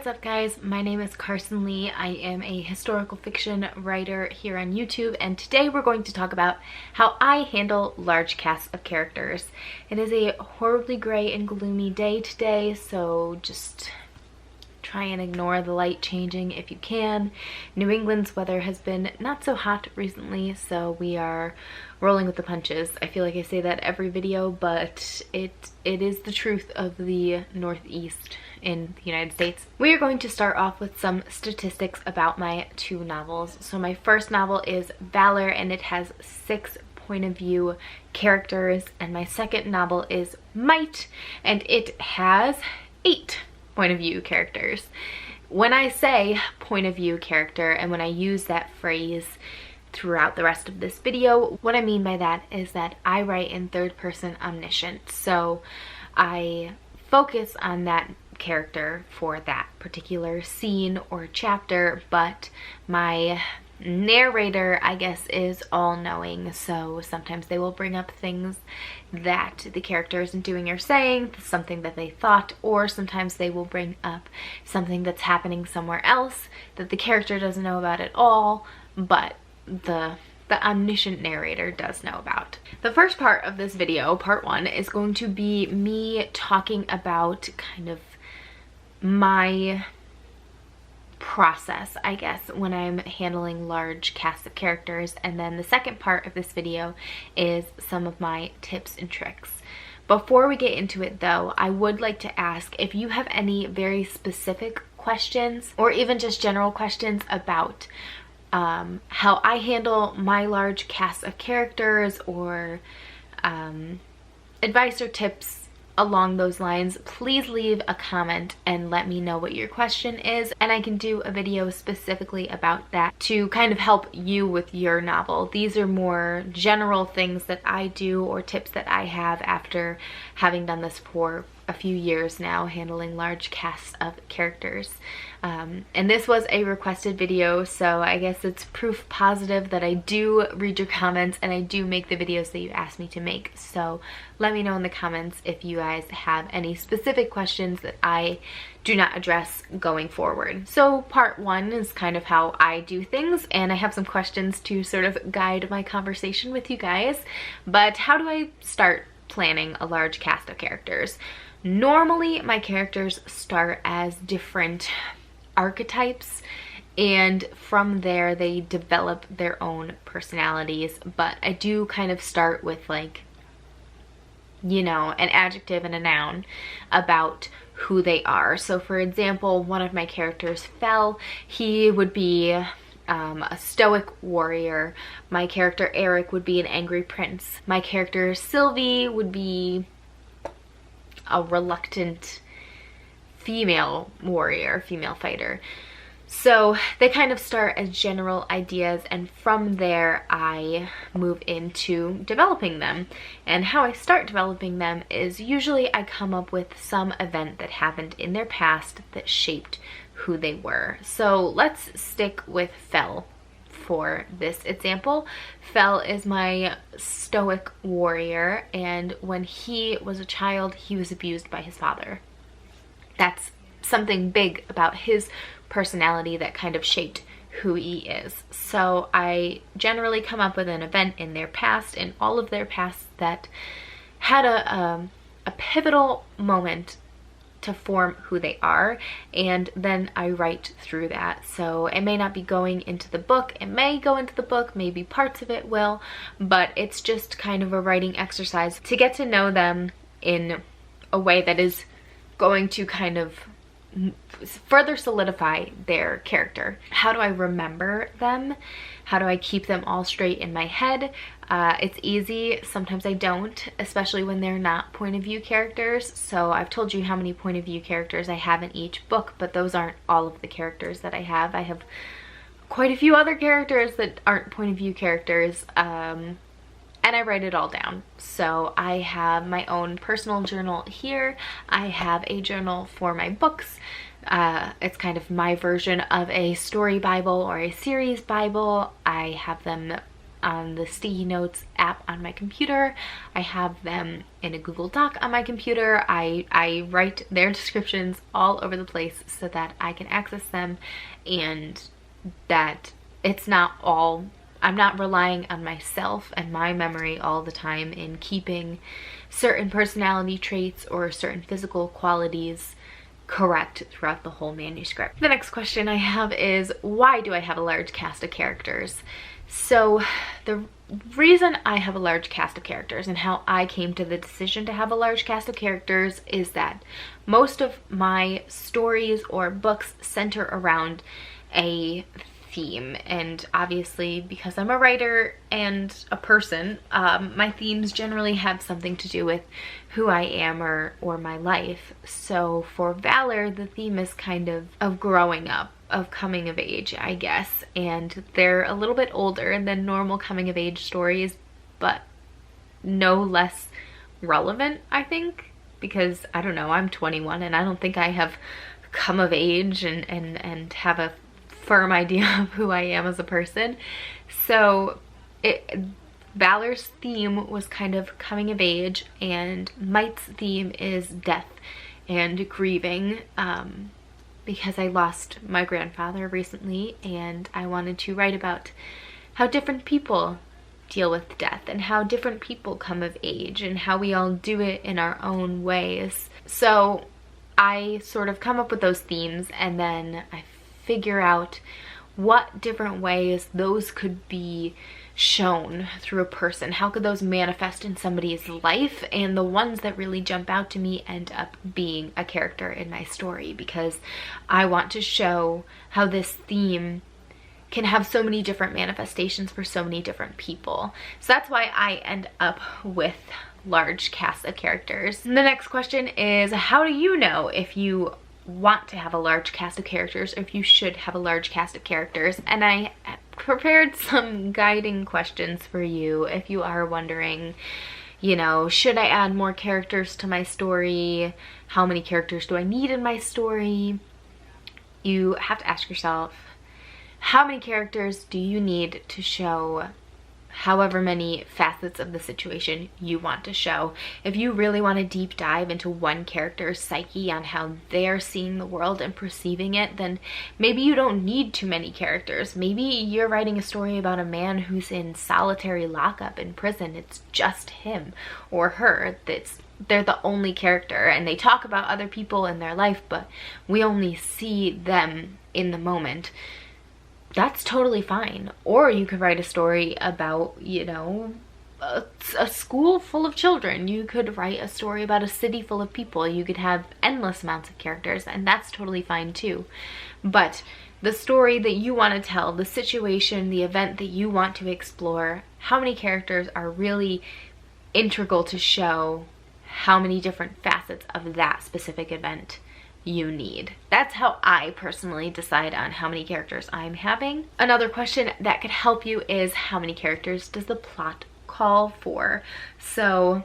What's up guys, my name is CarsonLee. I am a historical fiction writer here on YouTube, and today we're going to talk about how I handle large casts of characters. It is a horribly gray and gloomy day today, so just try and ignore the light changing if you can. New England's weather has been not so hot recently, so we are rolling with the punches. I feel like I say that every video, but it is the truth of the Northeast in the United States. We are going to start off with some statistics about my two novels. So my first novel is Valor, and it has 6 point of view characters, and my second novel is Might, and it has 8 point of view characters. When I say point of view character, and when I use that phrase throughout the rest of this video, what I mean by that is that I write in third person omniscient. So I focus on that character for that particular scene or chapter, but my narrator, I guess, is all-knowing, so sometimes they will bring up things that the character isn't doing or saying, something that they thought, or sometimes they will bring up something that's happening somewhere else that the character doesn't know about at all, but the omniscient narrator does know about. The first part of this video, part 1, is going to be me talking about kind of my process, I guess, when I'm handling large casts of characters, and then the second part of this video is some of my tips and tricks. Before we get into it though, I would like to ask if you have any very specific questions or even just general questions about how I handle my large cast of characters, or advice or tips along those lines. Please leave a comment and let me know what your question is, and I can do a video specifically about that to kind of help you with your novel. These are more general things that I do or tips that I have after having done this for a few years now, handling large casts of characters. And this was a requested video, so I guess it's proof positive that I do read your comments and I do make the videos that you asked me to make. So let me know in the comments if you guys have any specific questions that I do not address going forward. So part 1 is kind of how I do things, and I have some questions to sort of guide my conversation with you guys. But how do I start planning a large cast of characters? Normally my characters start as different archetypes, and from there they develop their own personalities, but I do kind of start with, like, you know, an adjective and a noun about who they are. So for example, one of my characters, Fell, he would be a stoic warrior. My character Eric would be an angry prince. My character Sylvie would be a reluctant female warrior, female fighter. So they kind of start as general ideas, and from there I move into developing them. And how I start developing them is usually I come up with some event that happened in their past that shaped who they were. So let's stick with Fell for this example. Fell is my stoic warrior, and when he was a child he was abused by his father. That's something big about his personality that kind of shaped who he is. So I generally come up with an event in their past, in all of their past, that had a pivotal moment to form who they are, and then I write through that. So it may not be going into the book, it may go into the book, maybe parts of it will, but it's just kind of a writing exercise to get to know them in a way that is going to kind of further solidify their character. How do I remember them? How do I keep them all straight in my head? It's easy. Sometimes I don't, especially when they're not point of view characters. So I've told you how many point of view characters I have in each book, but those aren't all of the characters that I have. I have quite a few other characters that aren't point of view characters, and I write it all down. So I have my own personal journal here. I have a journal for my books. It's kind of my version of a story Bible or a series Bible. I have them on the sticky notes app on my computer. I have them in a Google Doc on my computer. I write their descriptions all over the place so that I can access them, and that it's not all, I'm not relying on myself and my memory all the time in keeping certain personality traits or certain physical qualities correct throughout the whole manuscript. The next question I have is, why do I have a large cast of characters? So the reason I have a large cast of characters and how I came to the decision to have a large cast of characters is that most of my stories or books center around a theme, and obviously because I'm a writer and a person, my themes generally have something to do with who I am or my life. So for Valor, the theme is kind of growing up, of coming of age, I guess, and they're a little bit older than normal coming of age stories, but no less relevant, I think, because I don't know, I'm 21 and I don't think I have come of age and have a firm idea of who I am as a person. So Valor's theme was kind of coming of age, and Might's theme is death and grieving, because I lost my grandfather recently, and I wanted to write about how different people deal with death and how different people come of age and how we all do it in our own ways. So I sort of come up with those themes, and then I figure out what different ways those could be shown through a person. How could those manifest in somebody's life? And the ones that really jump out to me end up being a character in my story, because I want to show how this theme can have so many different manifestations for so many different people. So that's why I end up with large casts of characters. The next question is, how do you know if you want to have a large cast of characters, or if you should have a large cast of characters? And I prepared some guiding questions for you if you are wondering, you know, should I add more characters to my story? How many characters do I need in my story? You have to ask yourself, how many characters do you need to show however many facets of the situation you want to show? If you really want to deep dive into one character's psyche on how they're seeing the world and perceiving it, then maybe you don't need too many characters. Maybe you're writing a story about a man who's in solitary lockup in prison. It's just him or her. They're the only character, and they talk about other people in their life, but we only see them in the moment. That's totally fine. Or you could write a story about, you know, a school full of children. You could write a story about a city full of people. You could have endless amounts of characters, and that's totally fine too. But the story that you want to tell, the situation, the event that you want to explore, how many characters are really integral to show how many different facets of that specific event you need. That's how I personally decide on how many characters I'm having. Another question that could help you is, how many characters does the plot call for? So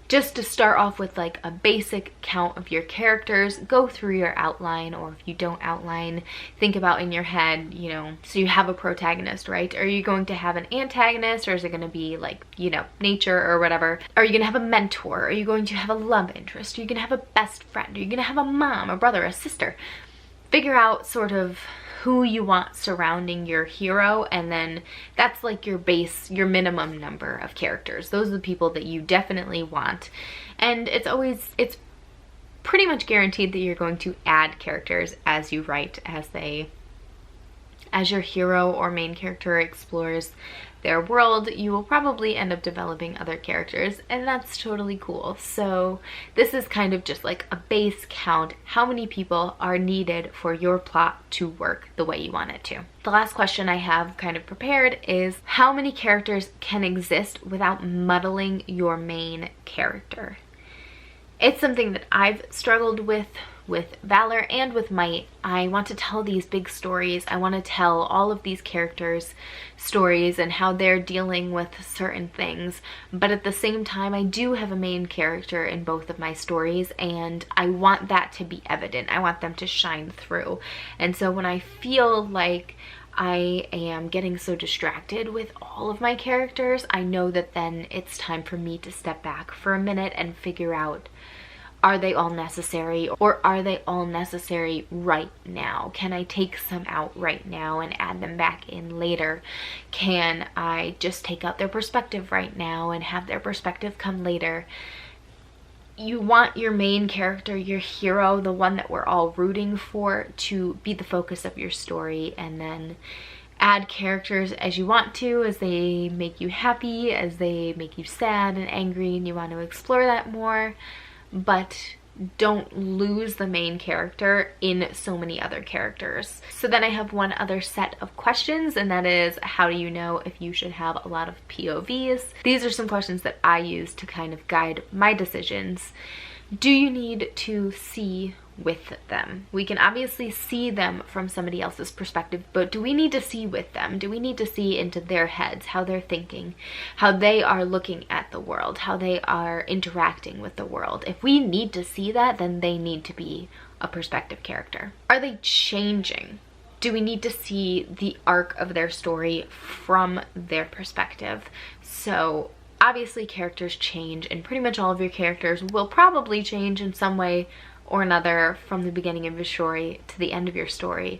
just to start off with like a basic count of your characters, go through your outline, or if you don't outline, think about in your head, you know, so you have a protagonist, right? Are you going to have an antagonist, or is it going to be like, you know, nature or whatever? Are you going to have a mentor? Are you going to have a love interest? Are you going to have a best friend? Are you going to have a mom, a brother, a sister? Figure out sort of who you want surrounding your hero, and then that's like your base, your minimum number of characters. Those are the people that you definitely want. And it's pretty much guaranteed that you're going to add characters as you write, as your hero or main character explores their world. You will probably end up developing other characters, and that's totally cool. So this is kind of just like a base count, how many people are needed for your plot to work the way you want it to. The last question I have kind of prepared is, how many characters can exist without muddling your main character? It's something that I've struggled with Valor and with Might. I want to tell these big stories. I want to tell all of these characters' stories and how they're dealing with certain things. But at the same time, I do have a main character in both of my stories, and I want that to be evident. I want them to shine through. And so when I feel like I am getting so distracted with all of my characters, I know that then it's time for me to step back for a minute and figure out, are they all necessary, or are they all necessary right now? Can I take some out right now and add them back in later? Can I just take out their perspective right now and have their perspective come later? You want your main character, your hero, the one that we're all rooting for, to be the focus of your story, and then add characters as you want to, as they make you happy, as they make you sad and angry and you want to explore that more. But don't lose the main character in so many other characters. So then I have one other set of questions, and that is, how do you know if you should have a lot of POVs? These are some questions that I use to kind of guide my decisions. Do you need to see with them? We can obviously see them from somebody else's perspective, but do we need to see with them? Do we need to see into their heads, how they're thinking, how they are looking at the world, how they are interacting with the world? If we need to see that, then they need to be a perspective character. Are they changing? Do we need to see the arc of their story from their perspective? So obviously characters change, and pretty much all of your characters will probably change in some way or another from the beginning of your story to the end of your story.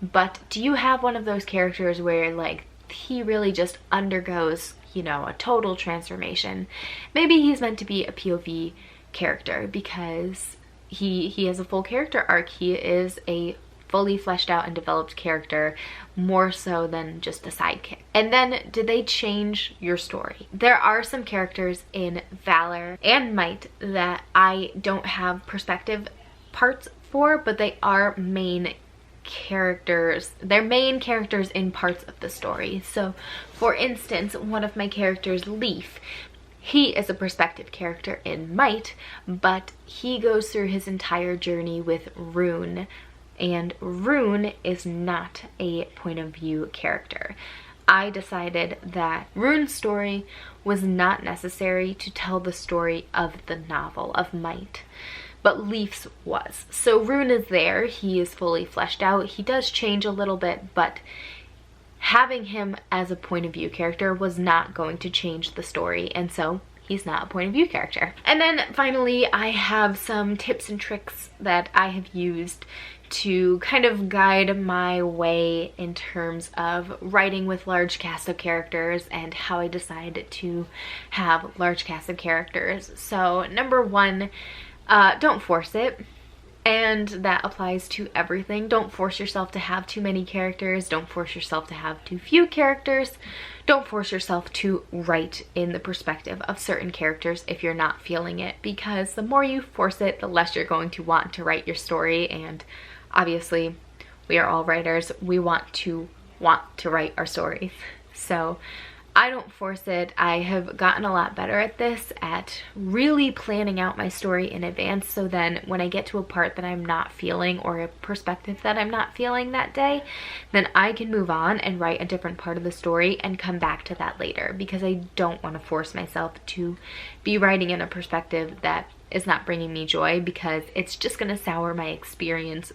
But do you have one of those characters where like he really just undergoes, you know, a total transformation? Maybe he's meant to be a POV character because he has a full character arc. He is a fully fleshed out and developed character, more so than just a sidekick. And then, do they change your story? There are some characters in Valor and Might that I don't have perspective parts for, but they are main characters. They're main characters in parts of the story. So, for instance, one of my characters, Leaf, he is a perspective character in Might, but he goes through his entire journey with Rune, and Rune is not a point of view character. I decided that Rune's story was not necessary to tell the story of the novel, of Might, but Leaf's was. So Rune is there, he is fully fleshed out, he does change a little bit, but having him as a point of view character was not going to change the story, and so he's not a point of view character. And then finally, I have some tips and tricks that I have used to kind of guide my way in terms of writing with large cast of characters and how I decide to have large cast of characters. So number one, don't force it. And that applies to everything. Don't force yourself to have too many characters. Don't force yourself to have too few characters. Don't force yourself to write in the perspective of certain characters if you're not feeling it, because the more you force it, the less you're going to want to write your story. And obviously, we are all writers. We want to write our stories. So I don't force it. I have gotten a lot better at this, at really planning out my story in advance, so then when I get to a part that I'm not feeling, or a perspective that I'm not feeling that day, then I can move on and write a different part of the story and come back to that later, because I don't want to force myself to be writing in a perspective that is not bringing me joy, because it's just going to sour my experience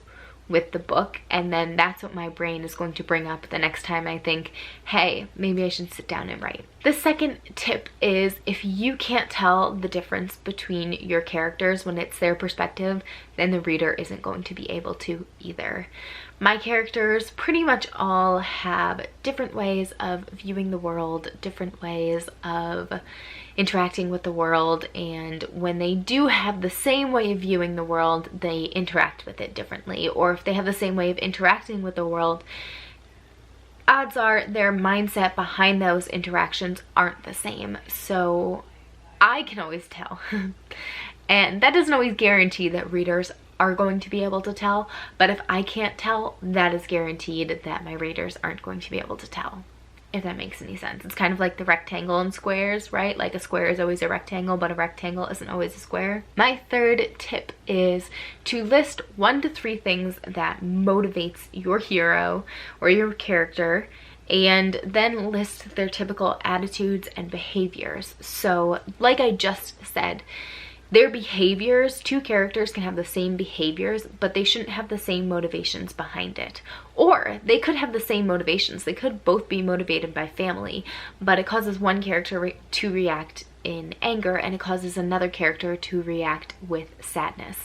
with the book, and then that's what my brain is going to bring up the next time I think, hey, maybe I should sit down and write. The second tip is, if you can't tell the difference between your characters when it's their perspective, then the reader isn't going to be able to either. My characters pretty much all have different ways of viewing the world, different ways of interacting with the world, and when they do have the same way of viewing the world, they interact with it differently. Or if they have the same way of interacting with the world, odds are their mindset behind those interactions aren't the same. So I can always tell. And that doesn't always guarantee that readers are going to be able to tell, but if I can't tell, that is guaranteed that my readers aren't going to be able to tell, if that makes any sense. It's kind of like the rectangle and squares, right? Like a square is always a rectangle, but a rectangle isn't always a square. My third tip is to list 1 to 3 things that motivates your hero or your character, and then list their typical attitudes and behaviors. So like I just said, their behaviors, two characters can have the same behaviors, but they shouldn't have the same motivations behind it. Or they could have the same motivations. They could both be motivated by family, but it causes one character to react in anger and it causes another character to react with sadness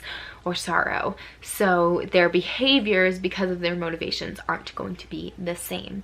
or sorrow. So their behaviors, because of their motivations, aren't going to be the same,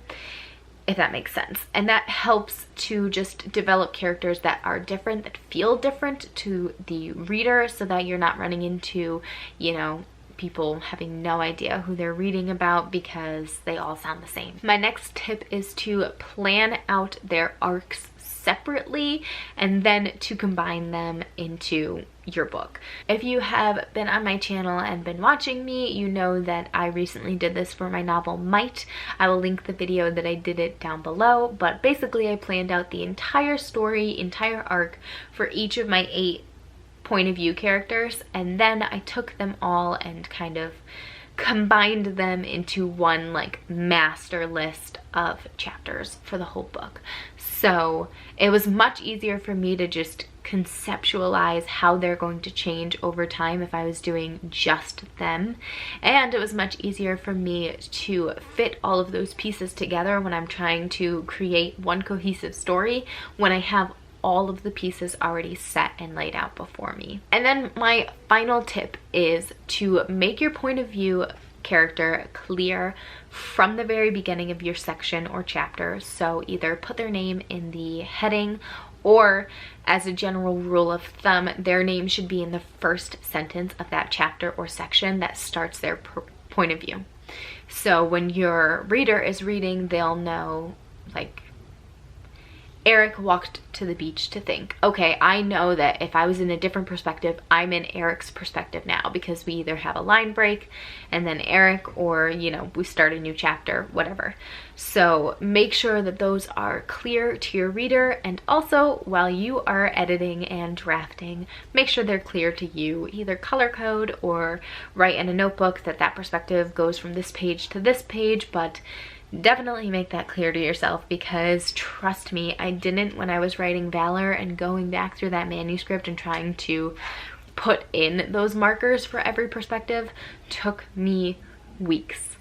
if that makes sense. And that helps to just develop characters that are different, that feel different to the reader, so that you're not running into, you know, people having no idea who they're reading about because they all sound the same. My next tip is to plan out their arcs separately and then to combine them into your book. If you have been on my channel and been watching me, you know that I recently did this for my novel Might. I will link the video that I did it down below, but basically I planned out the entire story, entire arc for each of my 8 point of view characters, and then I took them all and kind of combined them into one like master list of chapters for the whole book. So it was much easier for me to just conceptualize how they're going to change over time if I was doing just them, and it was much easier for me to fit all of those pieces together when I'm trying to create one cohesive story when I have all of the pieces already set and laid out before me. And then my final tip is to make your point of view character clear from the very beginning of your section or chapter. So either put their name in the heading, or as a general rule of thumb, their name should be in the first sentence of that chapter or section that starts their point of view. So when your reader is reading, they'll know, like, Eric walked to the beach to think. Okay, I know that if I was in a different perspective, I'm in Eric's perspective now, because we either have a line break and then Eric, or, you know, we start a new chapter, whatever. So make sure that those are clear to your reader, and also while you are editing and drafting, make sure they're clear to you. Either color code or write in a notebook that that perspective goes from this page to this page, but definitely make that clear to yourself, because trust me, I didn't when I was writing Valor, and going back through that manuscript and trying to put in those markers for every perspective took me weeks.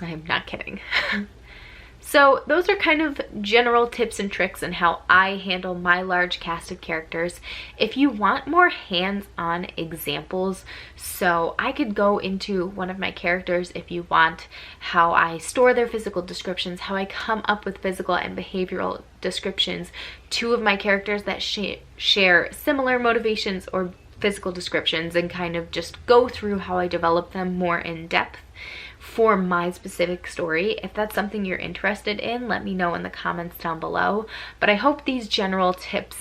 I'm not kidding. So those are kind of general tips and tricks on how I handle my large cast of characters. If you want more hands-on examples, so I could go into one of my characters if you want, how I store their physical descriptions, how I come up with physical and behavioral descriptions. 2 of my characters that share similar motivations or physical descriptions, and kind of just go through how I develop them more in depth for my specific story. If that's something you're interested in, let me know in the comments down below. But I hope these general tips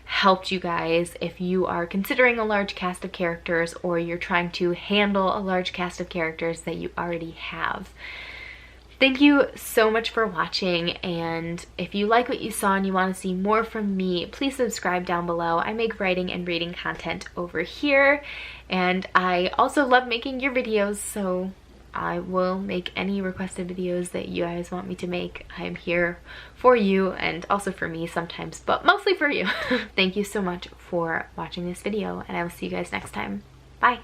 helped you guys if you are considering a large cast of characters, or you're trying to handle a large cast of characters that you already have. Thank you so much for watching, and if you like what you saw and you want to see more from me, please subscribe down below. I make writing and reading content over here, and I also love making your videos, so I will make any requested videos that you guys want me to make. I am here for you, and also for me sometimes, but mostly for you. Thank you so much for watching this video, and I will see you guys next time. Bye!